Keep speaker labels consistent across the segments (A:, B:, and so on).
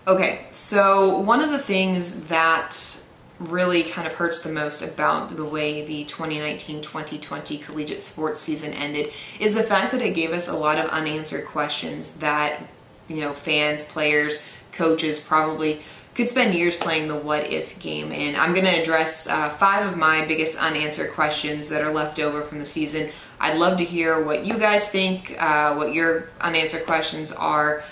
A: Okay, so one of the things that really kind of hurts the most about the way the 2019-2020 collegiate sports season ended is the fact that it gave us a lot of unanswered questions that, fans, players, coaches probably could spend years playing the what if game. And I'm going to address 5 of my biggest unanswered questions that are left over from the season. I'd love to hear what you guys think, what your unanswered questions are.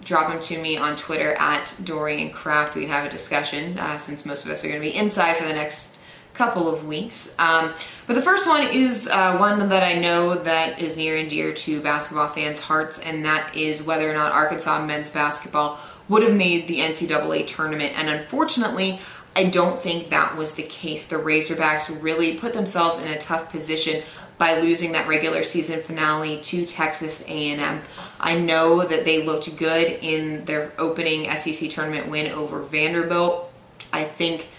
A: Drop them to me on Twitter at Dorian Craft. We can have a discussion since most of us are going to be inside for the next couple of weeks. But the first one is one that I know that is near and dear to basketball fans' hearts, and that is whether or not Arkansas men's basketball would have made the NCAA tournament. And unfortunately, I don't think that was the case. The Razorbacks really put themselves in a tough position by losing that regular season finale to Texas A&M. I know that they looked good in their opening SEC tournament win over Vanderbilt. I think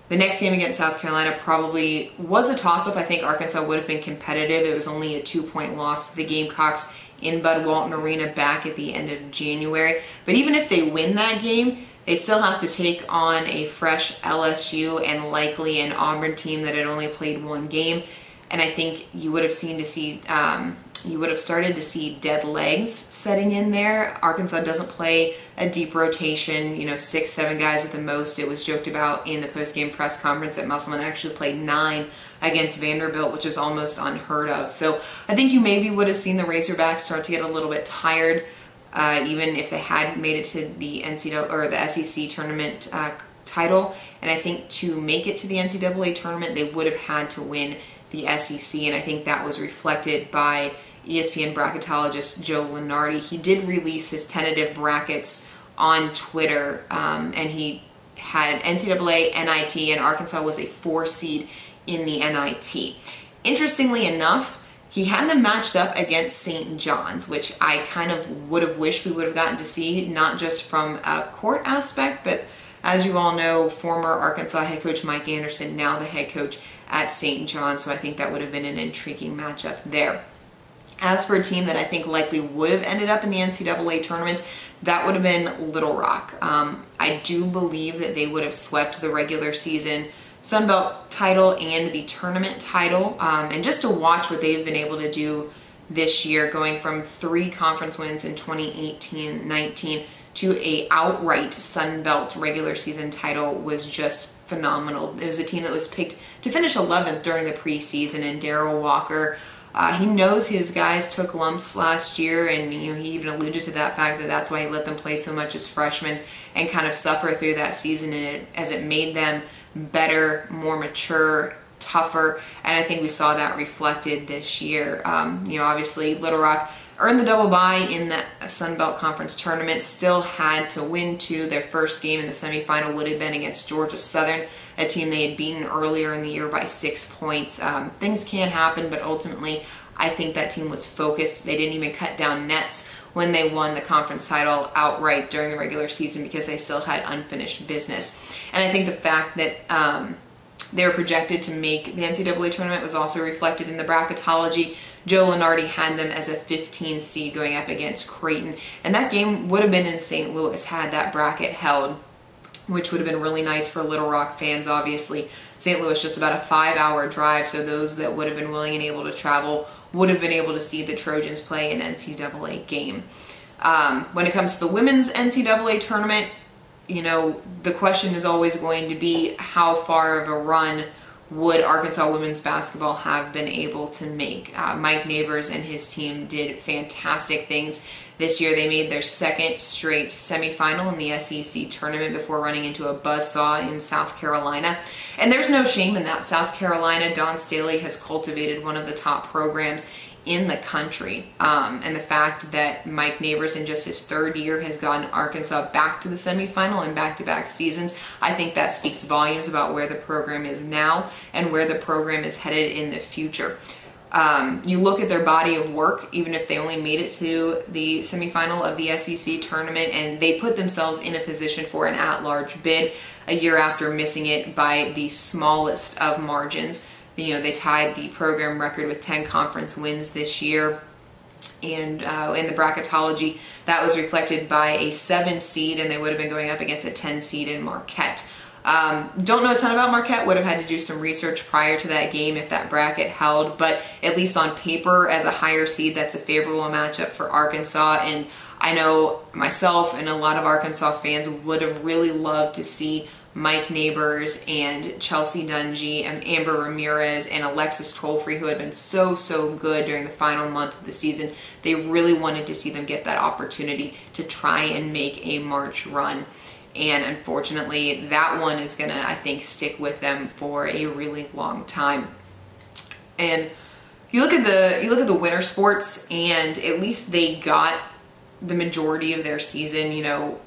A: the next game against South Carolina probably was a toss-up. I think Arkansas would have been competitive. It was only a 2-point loss to the Gamecocks in Bud Walton Arena back at the end of January. But even if they win that game, they still have to take on a fresh LSU and likely an Auburn team that had only played one game. And I think you would have started to see dead legs setting in there. Arkansas doesn't play a deep rotation, 6, 7 guys at the most. It was joked about in the post-game press conference that Musselman actually played 9 against Vanderbilt, which is almost unheard of. So I think you maybe would have seen the Razorbacks start to get a little bit tired, even if they had made it to the NCAA or the SEC tournament title. And I think to make it to the NCAA tournament, they would have had to win the SEC, and I think that was reflected by ESPN bracketologist Joe Lunardi. He did release his tentative brackets on Twitter, and he had NCAA, NIT, and Arkansas was a 4 seed in the NIT. Interestingly enough, he had them matched up against St. John's, which I kind of would have wished we would have gotten to see, not just from a court aspect, but as you all know, former Arkansas head coach Mike Anderson, now the head coach at St. John's, so I think that would have been an intriguing matchup there. As for a team that I think likely would have ended up in the NCAA tournaments, that would have been Little Rock. I do believe that they would have swept the regular season Sun Belt title and the tournament title, and just to watch what they've been able to do this year, going from 3 conference wins in 2018-19 to a outright Sun Belt regular season title was just phenomenal. It was a team that was picked to finish 11th during the preseason, and Darrell Walker, he knows his guys took lumps last year, and he even alluded to that fact that that's why he let them play so much as freshmen and kind of suffer through that season, and as it made them better, more mature, tougher, and I think we saw that reflected this year. Obviously Little Rock earned the double bye in the Sun Belt Conference tournament, still had to win 2. Their first game in the semifinal would have been against Georgia Southern, a team they had beaten earlier in the year by 6 points. Things can happen, but ultimately I think that team was focused. They didn't even cut down nets when they won the conference title outright during the regular season because they still had unfinished business. And I think the fact that they were projected to make the NCAA tournament was also reflected in the bracketology. Joe Lunardi had them as a 15 seed going up against Creighton, and that game would have been in St. Louis had that bracket held, which would have been really nice for Little Rock fans. Obviously, St. Louis just about a 5-hour drive, so those that would have been willing and able to travel would have been able to see the Trojans play an NCAA game. When it comes to the women's NCAA tournament, the question is always going to be how far of a run would Arkansas women's basketball have been able to make. Mike Neighbors and his team did fantastic things this year. They made their 2nd straight semifinal in the SEC tournament before running into a buzzsaw in South Carolina. And there's no shame in that. South Carolina, Dawn Staley has cultivated one of the top programs in the country. And the fact that Mike Neighbors in just his 3rd year has gotten Arkansas back to the semifinal in back-to-back seasons, I think that speaks volumes about where the program is now and where the program is headed in the future. You look at their body of work, even if they only made it to the semifinal of the SEC tournament, and they put themselves in a position for an at-large bid a year after missing it by the smallest of margins. They tied the program record with 10 conference wins this year. And in the bracketology, that was reflected by a 7 seed, and they would have been going up against a 10 seed in Marquette. Don't know a ton about Marquette, would have had to do some research prior to that game if that bracket held, but at least on paper, as a higher seed, that's a favorable matchup for Arkansas. And I know myself and a lot of Arkansas fans would have really loved to see Mike Neighbors and Chelsea Dungy and Amber Ramirez and Alexis Tolfree, who had been so good during the final month of the season. They really wanted to see them get that opportunity to try and make a March run. And unfortunately, that one is going to, I think, stick with them for a really long time. And you look at the winter sports, and at least they got the majority of their season. You know,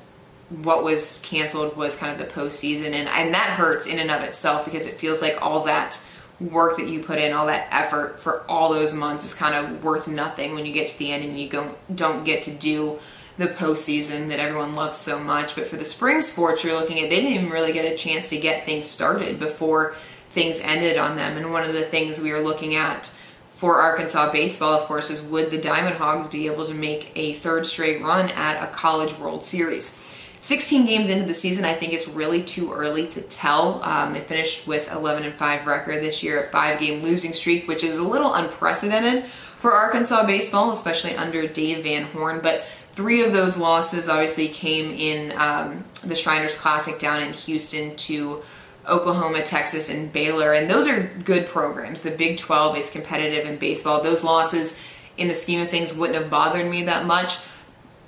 A: what was canceled was kind of the postseason, and that hurts in and of itself, because it feels like all that work that you put in, all that effort for all those months is kind of worth nothing when you get to the end and you don't get to do the postseason that everyone loves so much. But for the spring sports you're looking at, they didn't even really get a chance to get things started before things ended on them. And one of the things we are looking at for Arkansas baseball, of course, is would the Diamond Hogs be able to make a 3rd straight run at a College World Series? 16 games into the season, I think it's really too early to tell. They finished with 11-5 record this year, a 5-game losing streak, which is a little unprecedented for Arkansas baseball, especially under Dave Van Horn. But 3 of those losses obviously came in the Shriners Classic down in Houston to Oklahoma, Texas, and Baylor. And those are good programs. The Big 12 is competitive in baseball. Those losses, in the scheme of things, wouldn't have bothered me that much.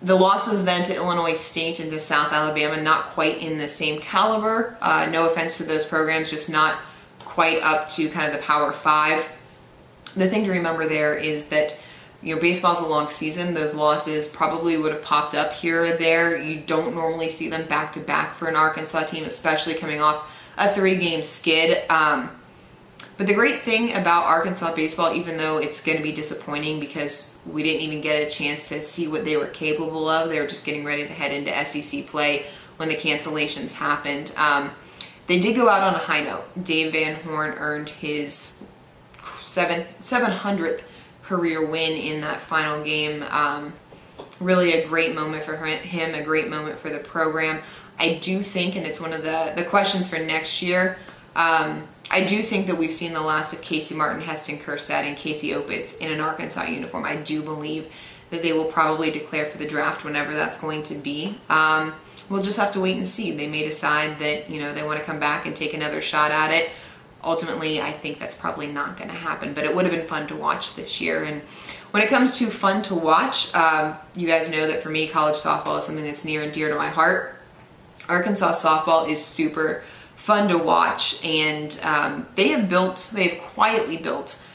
A: The losses then to Illinois State and to South Alabama, not quite in the same caliber. No offense to those programs, just not quite up to kind of the Power 5. The thing to remember there is that, you know, baseball's a long season. Those losses probably would have popped up here or there. You don't normally see them back to back for an Arkansas team, especially coming off a 3-game skid. But the great thing about Arkansas baseball, even though it's going to be disappointing because we didn't even get a chance to see what they were capable of, they were just getting ready to head into SEC play when the cancellations happened. They did go out on a high note. Dave Van Horn earned his 700th career win in that final game. Really a great moment for him, a great moment for the program. I do think, and it's one of the questions for next year, I do think that we've seen the last of Casey Martin, Heston Kjerstad, and Casey Opitz in an Arkansas uniform. I do believe that they will probably declare for the draft whenever that's going to be. We'll just have to wait and see. They may decide that, you know, they want to come back and take another shot at it. Ultimately, I think that's probably not going to happen, but it would have been fun to watch this year. And when it comes to fun to watch, you guys know that for me, college softball is something that's near and dear to my heart. Arkansas softball is super fun to watch, and they have quietly built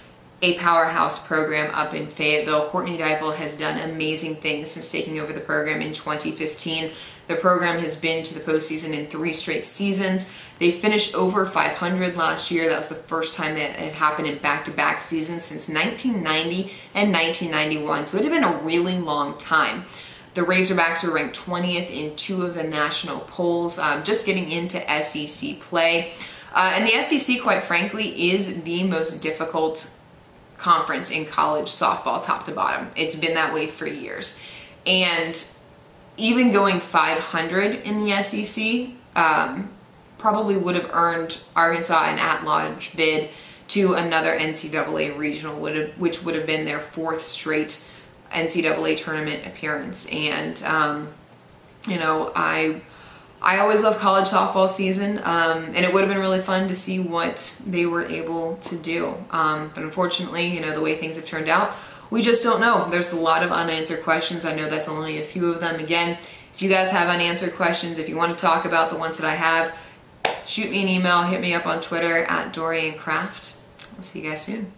A: a powerhouse program up in Fayetteville. Courtney Deifel has done amazing things since taking over the program in 2015. The program has been to the postseason in 3 straight seasons. They finished over 500 last year. That was the first time that it had happened in back-to-back seasons since 1990 and 1991, so it had been a really long time. The Razorbacks were ranked 20th in 2 of the national polls, just getting into SEC play. And the SEC, quite frankly, is the most difficult conference in college softball, top to bottom. It's been that way for years. And even going 500 in the SEC probably would have earned Arkansas an at-large bid to another NCAA regional, which would have been their 4th straight NCAA tournament appearance. And you know, I always love college softball season, and it would have been really fun to see what they were able to do. But unfortunately, you know, the way things have turned out, we just don't know. There's a lot of unanswered questions. I know that's only a few of them. Again, if you guys have unanswered questions, if you want to talk about the ones that I have, shoot me an email, hit me up on Twitter at DorianCraft. I'll see you guys soon.